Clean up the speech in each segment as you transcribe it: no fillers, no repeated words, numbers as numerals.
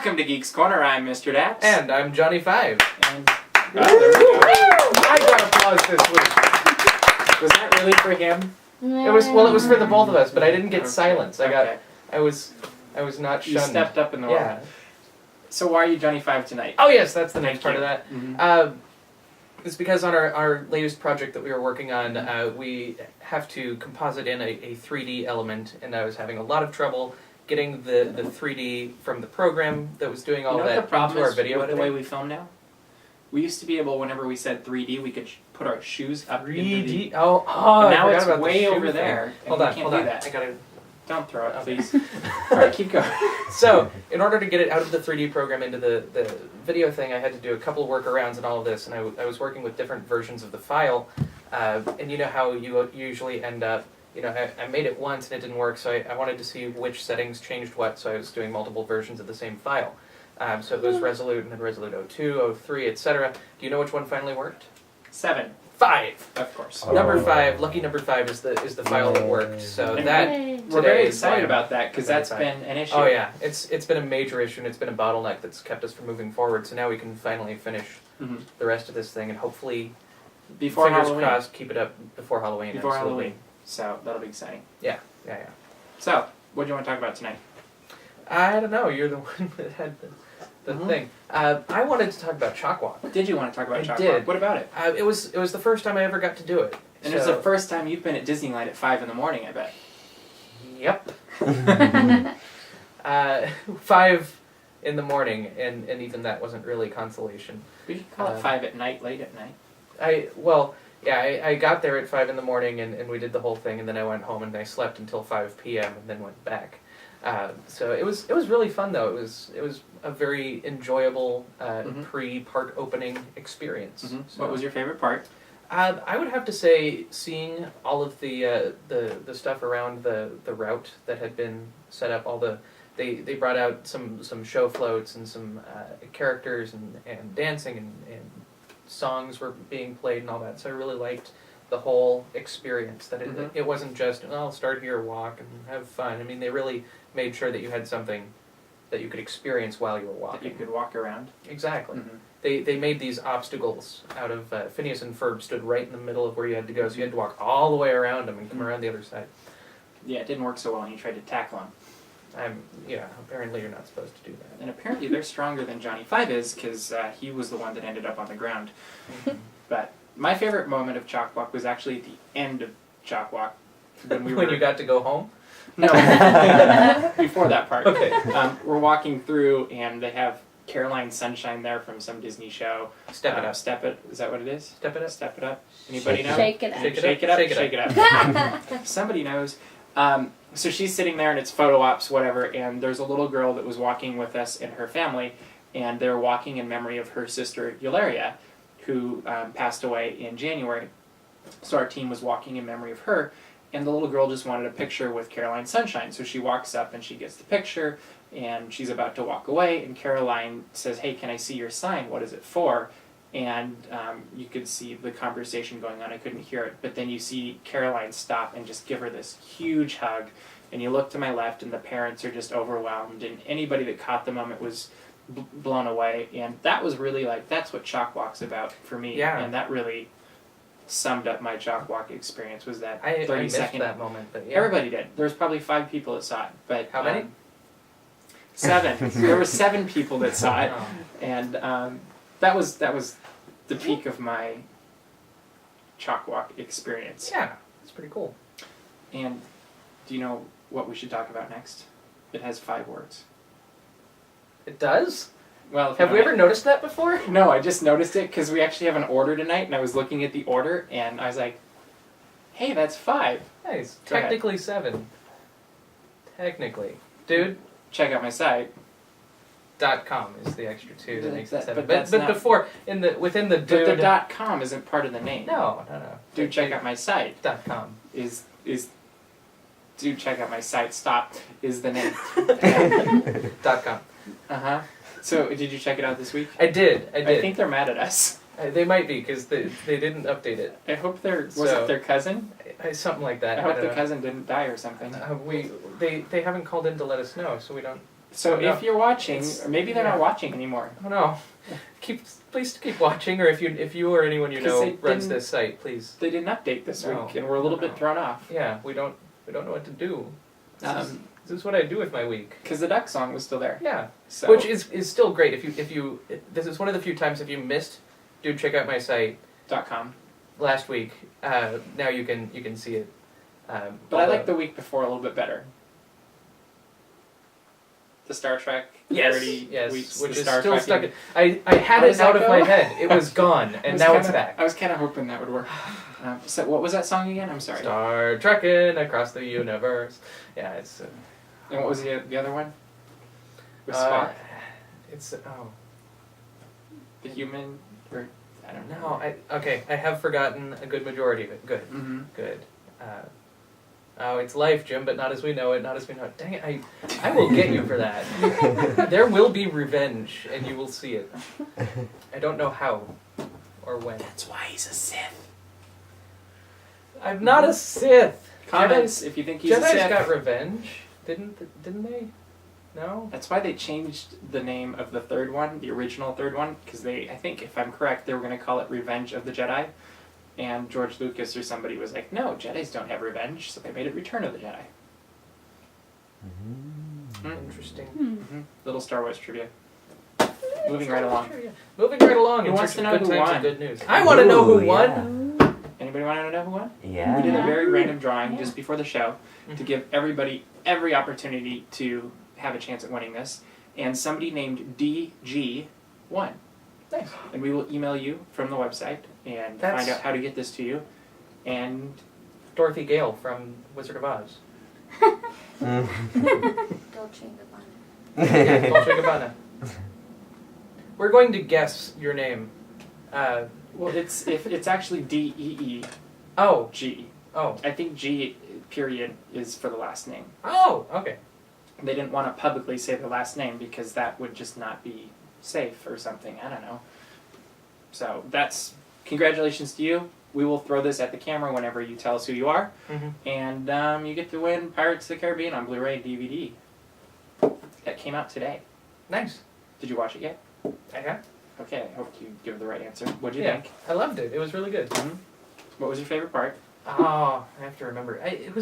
Welcome to Geeks Corner. I'm Mr. DAPs. And I'm Johnny 5. And there we go. I got applause this week. Was that really for him? It was for the both of us, but I didn't get Okay. silence. Okay. I was not shunned. You stepped up in the Yeah. moment. So why are you Johnny 5 tonight? Oh yes, that's the next Thank part you. of that. It's because on our latest project that we were working on, we have to composite in a 3D element, and I was having a lot of trouble getting the 3D from the program that was doing all You know that what the problem into our is video with the editing. way we film now? We used to be able, whenever we said 3D, we could put our shoes up into the... 3D? Oh, But I now forgot it's about the way shoe over thing. there, and Hold we on, can't hold do on. that. I gotta... Don't throw it, Okay. please. Alright, keep going. So, in order to get it out of the 3D program into the video thing, I had to do a couple of workarounds and all of this, and I was working with different versions of the file, and you know how you usually end up, I made it once and it didn't work, so I wanted to see which settings changed what, so I was doing multiple versions of the same file. So it was Resolute, and then Resolute 02, 03, etc. Do you know which one finally worked? 7. 5! Of course. Number 5, lucky number 5 is the file that worked, so And that... We're very today is excited why about that, because that's 35. been an issue. Oh yeah, it's been a major issue, and it's been a bottleneck that's kept us from moving forward. So now we can finally finish Mhm. the rest of this thing, and hopefully, Before fingers Halloween. crossed, keep it up before Halloween. Before absolutely. Halloween. So, that'll be exciting. Yeah. So, what do you want to talk about tonight? I don't know. You're the one that had the Mhm. thing. I wanted to talk about Chalk Walk. Did you want to talk about I Chalk did. Walk? What about it? It was the first time I ever got to do it. And it's the first time you've been at Disneyland at 5 in the morning, I bet. Yep. 5 in the morning, and even that wasn't really consolation. We could call it 5 at night, late at night. I got there at 5 in the morning and we did the whole thing, and then I went home and I slept until 5 p.m. and then went back. So it was really fun though. It was a very enjoyable pre-park opening experience. Mm-hmm. So, What was your favorite part? I would have to say seeing all of the stuff around the route that had been set up. They brought out some show floats and some characters and dancing and songs were being played and all that. So I really liked the whole experience. That it wasn't just, I'll start here, walk, and have fun. I mean, they really made sure that you had something that you could experience while you were walking. That you could walk around. Exactly. Mm-hmm. They made these obstacles out of, Phineas and Ferb stood right in the middle of where you had to go, so you had to walk all the way around them and come around the other side. Yeah, it didn't work so well and you tried to tackle them. Apparently you're not supposed to do that. And apparently they're stronger than Johnny 5 is, because he was the one that ended up on the ground. But my favorite moment of Chalk Walk was actually at the end of Chalk Walk. When you got to go home? No, before that part. Okay. We're walking through and they have Caroline Sunshine there from some Disney show. Step it up. Step It, is that what it is? Step it up. Step It Up. Anybody know? Shake it up. Shake it Shake it up. up. Shake it Shake it up. Somebody knows. So she's sitting there and it's photo ops, whatever, and there's a little girl that was walking with us and her family, and they're walking in memory of her sister Eularia, who passed away in January. So our team was walking in memory of her, and the little girl just wanted a picture with Caroline Sunshine. So she walks up and she gets the picture, and she's about to walk away, and Caroline says, "Hey, can I see your sign? What is it for?" And you could see the conversation going on. I couldn't hear it, but then you see Caroline stop and just give her this huge hug, and you look to my left and the parents are just overwhelmed, and anybody that caught the moment was blown away. And that was really that's what Chalk Walk's about for me. Yeah. And that really summed up my Chalk Walk experience, was that I 30 missed second. that moment, but yeah. Everybody did. There was probably 5 people that saw it, but How many? 7. There were 7 people that saw it, Oh. and that was the peak of my Chalk Walk experience. Yeah, it's pretty cool. And do you know what we should talk about next? It has 5 words. It does? Well, if Have we ever noticed that before? No, I just noticed it because we actually have an order tonight, and I was looking at the order, and I was like, "Hey, that's 5." Nice. Go ahead. Technically 7. Technically. Dude, Check out my site. .com is the extra 2 that makes it 7. But that's But not- before, within the But dude... the .com isn't part of the name. No. Dude, check out my site. .com. Is Dude, check out my site. Stop is the name. .com. Uh-huh. So, did you check it out this week? I did. I think they're mad at us. They might be, because they didn't update it. I hope was So- it their cousin? Something like that. I hope don't the know. cousin didn't die or something. They haven't called in to let us know, so we don't... So No. if you're watching, or maybe they're not Yeah. watching anymore. Oh no. Please keep watching, or if you or anyone you 'Cause know they runs didn't- this site, please. They didn't update this No. week, and we're a little No. bit thrown off. Yeah, we don't know what to do. This is what I do with my week. Because the duck song was still there. Yeah, So which is still great. This is one of the few times if you missed, do check out my site .com. last week. Now you can see it. But I like the week before a little bit better. The Star Trek parody weeks, which the is Star still Trek stuck. and- I had How it does that out of go? my head. It was gone, and now it's back. I was kind of hoping that would work. So what was that song again? I'm sorry. Star Trekking across the universe. Yeah, it's. And what was the other one? With Spock, It's the human, or I don't know. no. I have forgotten a good majority of it. Good. Mm-hmm. Good. It's life, Jim, but not as we know it, not as we know it. Dang it, I will get you for that. There will be revenge, and you will see it. I don't know how or when. That's why he's a Sith. I'm not a Sith. Comments if you think he's a Jedi's Sith. got revenge, didn't they? No. That's why they changed the name of the third one, the original third one, because I think if I'm correct, they were going to call it Revenge of the Jedi. And George Lucas or somebody was like, no, Jedis don't have revenge, so they made it Return of the Jedi. Interesting. Mm-hmm. Little Star Wars trivia. Moving right along. Moving right along. Who in wants search to of know good who times won? and good news. I want to know who won. Anybody want to know who won? Yeah. We did a very random drawing just before the show to Mhm. give everybody every opportunity to have a chance at winning this. And somebody named DG won. Nice. And we will email you from the website and find out how to get this to you. And Dorothy Gale from Wizard of Oz. Dolce & Gabbana. Dolce & Gabbana. We're going to guess your name. well, it's actually DEEG. Oh. I think G period is for the last name. Oh, okay. They didn't want to publicly say the last name because that would just not be safe or something. I don't know. So that's congratulations to you. We will throw this at the camera whenever you tell us who you are, Mm-hmm. and you get to win Pirates of the Caribbean on Blu-ray DVD. That came out today. Nice. Did you watch it yet? I have. Okay, I hope you give the right answer. What did you Yeah, think? I loved it. It was really good. Mm-hmm. What was your favorite part? Oh, I have to remember. It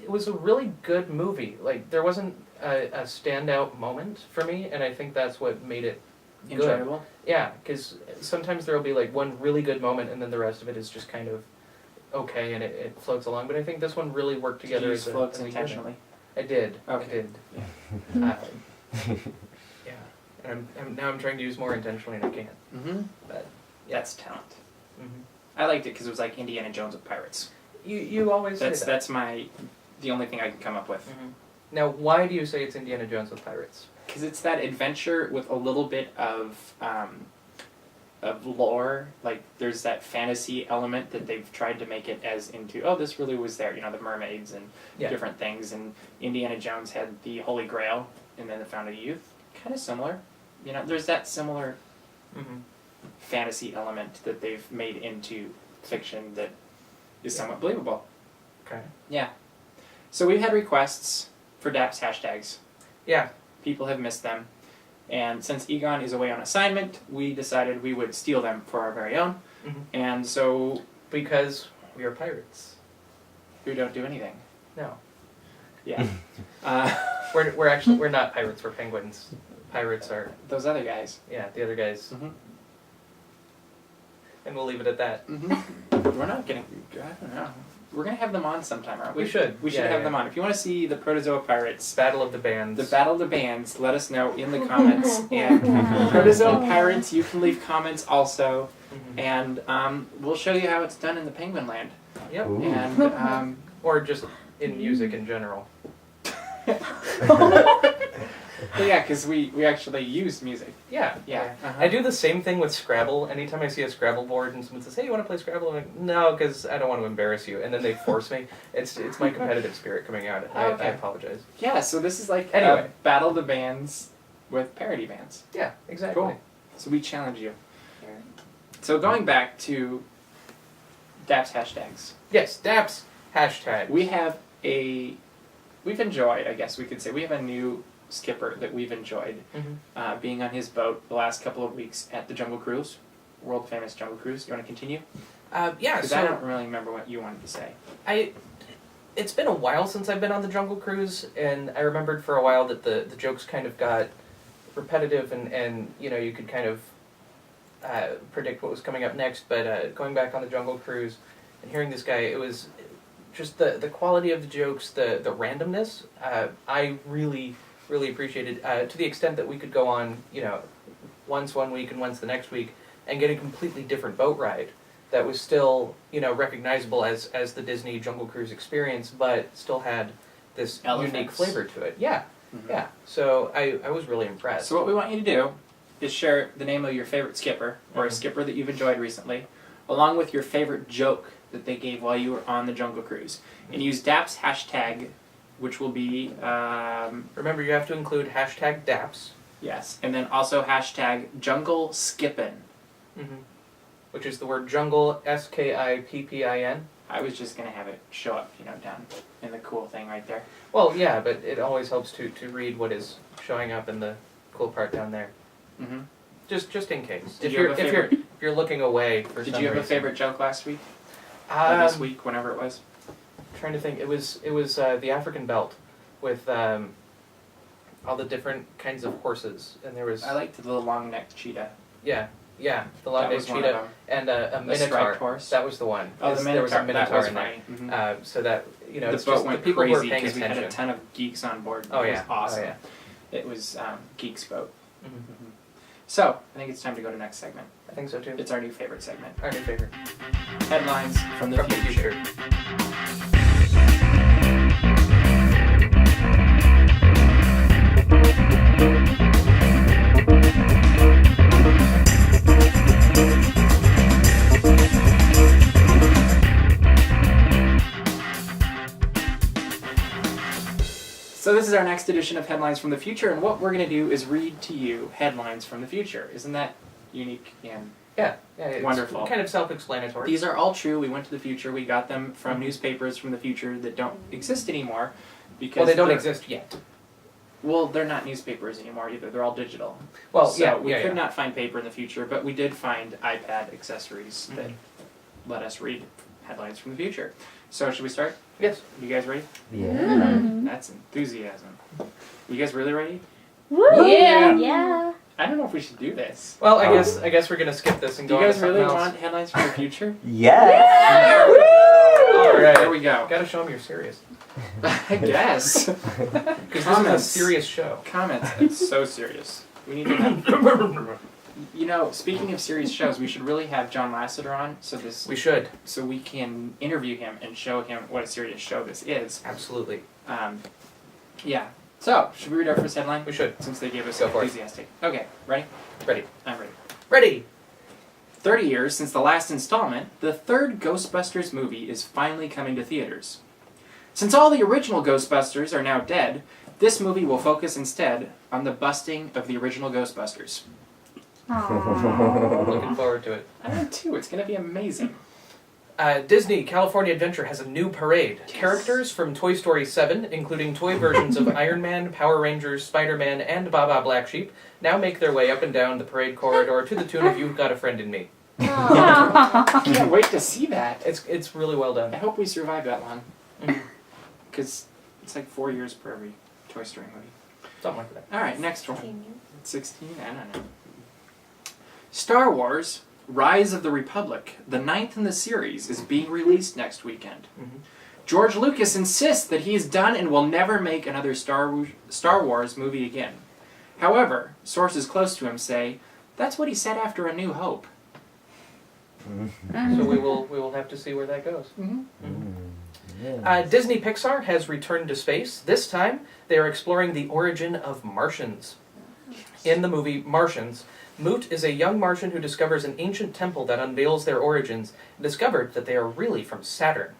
was a really good movie. Like there wasn't a standout moment for me, and I think that's what made it good. Enjoyable. Yeah, because sometimes there will be like one really good moment, and then the rest of it is just kind of okay, and it floats along. But I think this one really worked Did you together use as floats a unit. intentionally? I did. Okay. I did. Yeah. And now I'm trying to use more intentionally, and I can't. Mm-hmm. But That's talent. mm-hmm. I liked it because it was like Indiana Jones with pirates. You always say that. That's the only thing I can come up with. Mm-hmm. Now, why do you say it's Indiana Jones with pirates? Because it's that adventure with a little bit of lore. Like there's that fantasy element that they've tried to make it as into. Oh, this really was there. You know, the mermaids and different things. And Indiana Jones had the Holy Grail, and then the Fountain of Youth. Kind of similar. You know, there's that similar Mm-hmm. fantasy element that they've made into fiction that is Yeah. somewhat believable. Okay. Yeah. So we've had requests for DAPs hashtags. Yeah. People have missed them. And since Egon is away on assignment, we decided we would steal them for our very own. Mm-hmm. And so Because we are pirates. we don't do anything. No. Yeah. We're not pirates. We're penguins. Pirates are Those other guys. the other guys. Mm-hmm. And we'll leave it at that. Mm-hmm. We're not getting. I don't know. We're gonna have them on sometime, aren't we? We should. We should have them on. If you want to see the Protozoa Pirates, Battle of the Bands. the Battle of the Bands, let us know in the comments. And Protozoa Pirates, you can leave comments also. Mhm. And we'll show you how it's done in the Penguin Land. Yep. Ooh. And Or just in music in general. but yeah, because we actually use music. Yeah. Yeah. Uh-huh. I do the same thing with Scrabble. Anytime I see a Scrabble board and someone says, "Hey, you want to play Scrabble?" I'm like, "No, because I don't want to embarrass you." And then they force me. It's my competitive spirit coming out. I Okay. apologize. Yeah, so this is like Anyway. a Battle of the Bands with parody bands. Yeah, exactly. Cool. So we challenge you. So going back to DAPs hashtags. Yes, DAPs hashtag. We've enjoyed, I guess we could say, we have a new skipper that we've enjoyed Mhm. being on his boat the last couple of weeks at the Jungle Cruise, world famous Jungle Cruise. You want to continue? Yeah. Because I don't really remember what you wanted to say. It's been a while since I've been on the Jungle Cruise, and I remembered for a while that the jokes kind of got repetitive, and you could kind of predict what was coming up next. But going back on the Jungle Cruise and hearing this guy, it was just the quality of the jokes, the randomness. I really appreciated to the extent that we could go on, once one week and once the next week, and get a completely different boat ride that was still, recognizable as the Disney Jungle Cruise experience, but still had this unique Elephants. flavor to it. Yeah, Mm-hmm. yeah. So I was really impressed. So what we want you to do is share the name of your favorite skipper, or a Mhm. skipper that you've enjoyed recently, along with your favorite joke that they gave while you were on the Jungle Cruise. And use DAPs hashtag, which will be, Remember, you have to include hashtag DAPs, yes, and then also hashtag Jungle Skippin'. which is the word jungle, SKIPPIN. I was just going to have it show up, down in the cool thing right there. Well, yeah, but it always helps to read what is showing up in the cool part down there. Mm-hmm. Just in case. Did If you you're have a favorite? if you're looking away for Did some you have a reason. favorite joke last week? Or this week, whenever it was? Trying to think. It was the African belt with all the different kinds of horses, and there was I liked the long-necked cheetah. the That long-necked was one of cheetah them. and a The minotaur. striped horse. That was the one. Oh, the There was a Minotaur. That was in there. funny. Mhm. So that The it's boat just went the people who are crazy paying because we had attention. a ton of geeks on board. Oh It yeah, was awesome. Oh yeah. It was Geeks boat. Mhm. So, I think it's time to go to next segment. I think so too. It's our new favorite segment. Our new favorite. Headlines from the future. So this is our next edition of Headlines from the Future, and what we're going to do is read to you headlines from the future. Isn't that unique and Yeah, it's Wonderful. kind of self-explanatory. These are all true. We went to the future. We got them from newspapers from the future that don't exist anymore. Because well, they don't they're- exist yet. Well, they're not newspapers anymore either. They're all digital. Well, So we yeah. could not find paper in the future, but we did find iPad accessories that let us read headlines from the future. So should we start? Yes. You guys ready? Yeah. That's enthusiasm. You guys really ready? Woo! Yeah. Yeah. I don't know if we should do this. Well, I guess we're gonna skip this and Do go you on guys to really something else. want headlines from the future? Yes. All right. There we go. Gotta show them you're serious. I guess. Because this is a Comments. serious show. Comments. It's so serious. We need to have. Speaking of serious shows, we should really have John Lasseter on We should. so we can interview him and show him what a serious show this is. Absolutely. Yeah. So, should we read our first headline? We should. Since they gave us Go for it. enthusiastic. Okay, ready? Ready. I'm ready. Ready. 30 years since the last installment, the third Ghostbusters movie is finally coming to theaters. Since all the original Ghostbusters are now dead, this movie will focus instead on the busting of the original Ghostbusters. Aww. Looking forward to it. I am too. It's going to be amazing. Disney California Adventure has a new parade. Yes. Characters from Toy Story 7, including toy versions of Iron Man, Power Rangers, Spider-Man, and Baba Black Sheep, now make their way up and down the parade corridor to the tune of You've Got a Friend in Me. I can't wait to see that. It's really well I done. hope we survive that long. Mhm. Because it's like 4 years per every Toy Story movie. Something like that. All right, next one. 16 years. 16? I don't know. Star Wars Rise of the Republic, the 9th in the series, is being released next weekend. Mhm. George Lucas insists that he is done and will never make another Star Wars movie again. However, sources close to him say that's what he said after A New Hope. So we will have to see where that goes. Yeah. Disney Pixar has returned to space. This time, they are exploring the origin of Martians. In the movie Martians, Moot is a young Martian who discovers an ancient temple that unveils their origins and discovered that they are really from Saturn.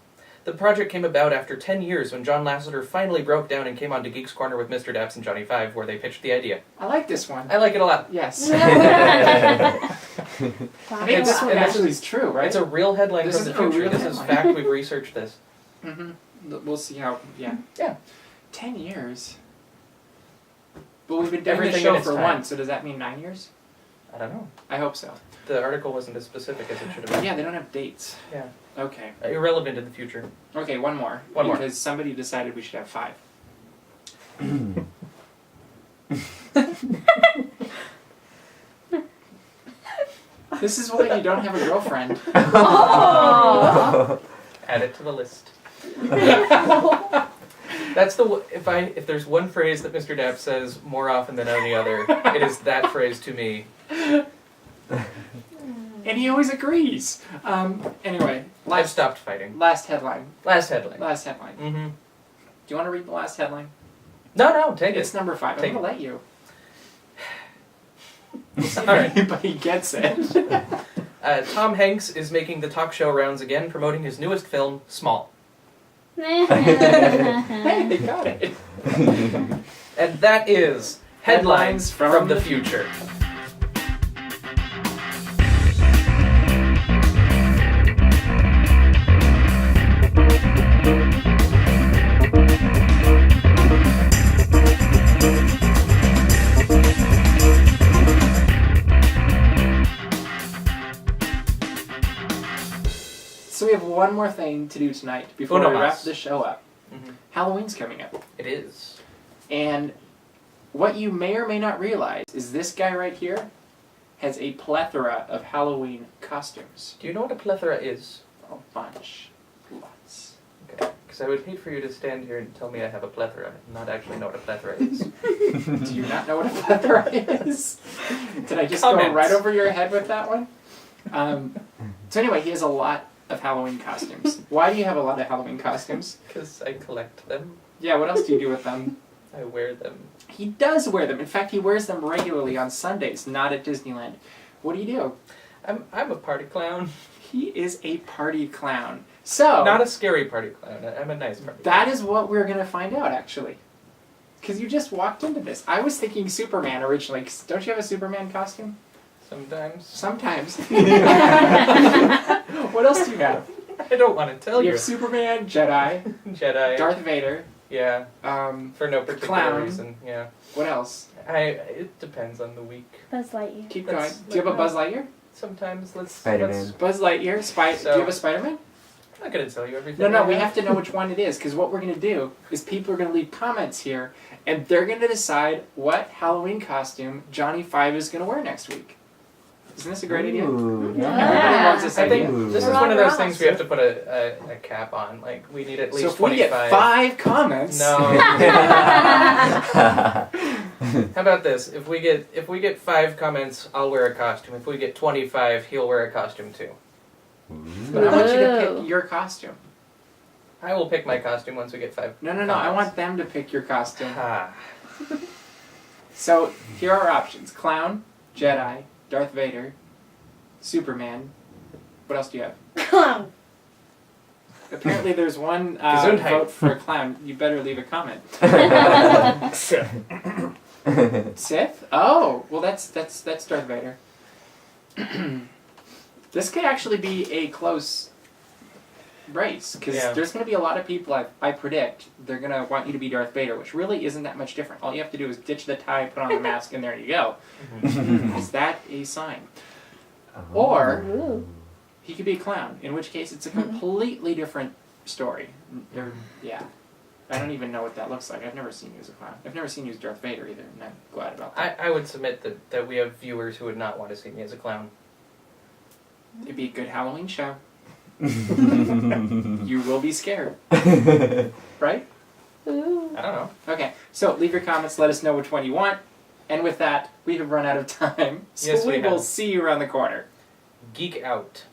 The project came about after 10 years when John Lasseter finally broke down and came on to Geeks Corner with Mr. Daps and Johnny Five, where they pitched the idea. I like this one. I like it a lot. Yes. I think It's- this one and this actually is true, right? It's a real headline This from is the a future. real This is headline. fact. We've researched this. We'll see how, yeah. Yeah. 10 years. But we've been doing Everything this in show its for time. 1, so does that mean 9 years? I don't know. I hope so. The article wasn't as specific as it should have been. Yeah, they don't have dates. Yeah. Okay. Irrelevant in the future. Okay, one more. One more. Because somebody decided we should have 5. This is why you don't have a girlfriend. Oh. Add it to the list. That's the if there's one phrase that Mr. Dapp says more often than any other, it is that phrase to me. And he always agrees. Anyway, I've stopped fighting. last headline. Last headline. Last headline. Mm-hmm. Do you want to read the last headline? No, take It's it. number 5. I'm Take going to let you. All right. Anybody gets it. Tom Hanks is making the talk show rounds again, promoting his newest film, Small. Hey, they got it. And that is Headlines from the Future. So we have one more thing to do tonight before Uno we wrap mas. the show up. Mm-hmm. Halloween's coming up. It is. And what you may or may not realize is this guy right here has a plethora of Halloween costumes. Do you know what a plethora is? A bunch. Lots. Okay. Because I would hate for you to stand here and tell me I have a plethora and not actually know what a plethora is. Do you not know what a plethora is? Did I just Comments. go right over your head with that one? So anyway, he has a lot of Halloween costumes. Why do you have a lot of Halloween costumes? Because I collect them. Yeah, what else do you do with them? I wear them. He does wear them. In fact, he wears them regularly on Sundays, not at Disneyland. What do you do? I'm a party clown. He is a party clown. So, Not a scary party clown. I'm a nice party that clown. is what we're going to find out, actually. Because you just walked into this. I was thinking Superman originally. 'Cause don't you have a Superman costume? Sometimes. Sometimes. What else do you have? I don't want to tell You you. have Superman, Jedi, Jedi. Darth Vader, Yeah. For no particular Clown. reason. Yeah. what else? It depends on the week. Buzz Lightyear. Keep Let's- going. Do you have a Buzz Lightyear? Sometimes let's. Spider-Man. Buzz Lightyear? Do you have a Spider-Man? I'm not gonna tell you everything. No, I we have to know which one it is, because what we're going to do is people are going to leave comments here, and they're going to decide what Halloween costume Johnny 5 is going to wear next week. Isn't this a great idea? Ooh, Everybody loves this I idea. think this is Rock one of those Ross. things we have to put a cap on. Like we need at So least if we get 25. 5 comments, No. How about this? If we get 5 comments, I'll wear a costume. If we get 25, he'll wear a costume too. but I want you to Whoa. pick your costume. I will pick my costume once we get 5. No, I comments. want them to pick your costume. Ah. So here are our options: Clown, Jedi, Darth Vader, Superman. What else do you have? Clown. Apparently there's one Gesundheit. vote for a clown. You better leave a comment. Sith? Oh, well that's Darth Vader. This could actually be a close race, because Yeah. there's going to be a lot of people, I predict, they're going to want you to be Darth Vader, which really isn't that much different. All you have to do is ditch the tie, put on the mask, and there you go. Is that a sign? Or Ooh. he could be a clown, in which case it's a completely different story. Yeah. I don't even know what that looks like. I've never seen you as a clown. I've never seen you as Darth Vader either, and I'm glad about that. I would submit that we have viewers who would not want to see me as a clown. It'd be a good Halloween show. You will be scared. Right? Ooh. I don't know. Okay, so leave your comments, let us know which one you want. And with that, we have run out of time. So Yes, we we will have. see you around the corner. Geek out.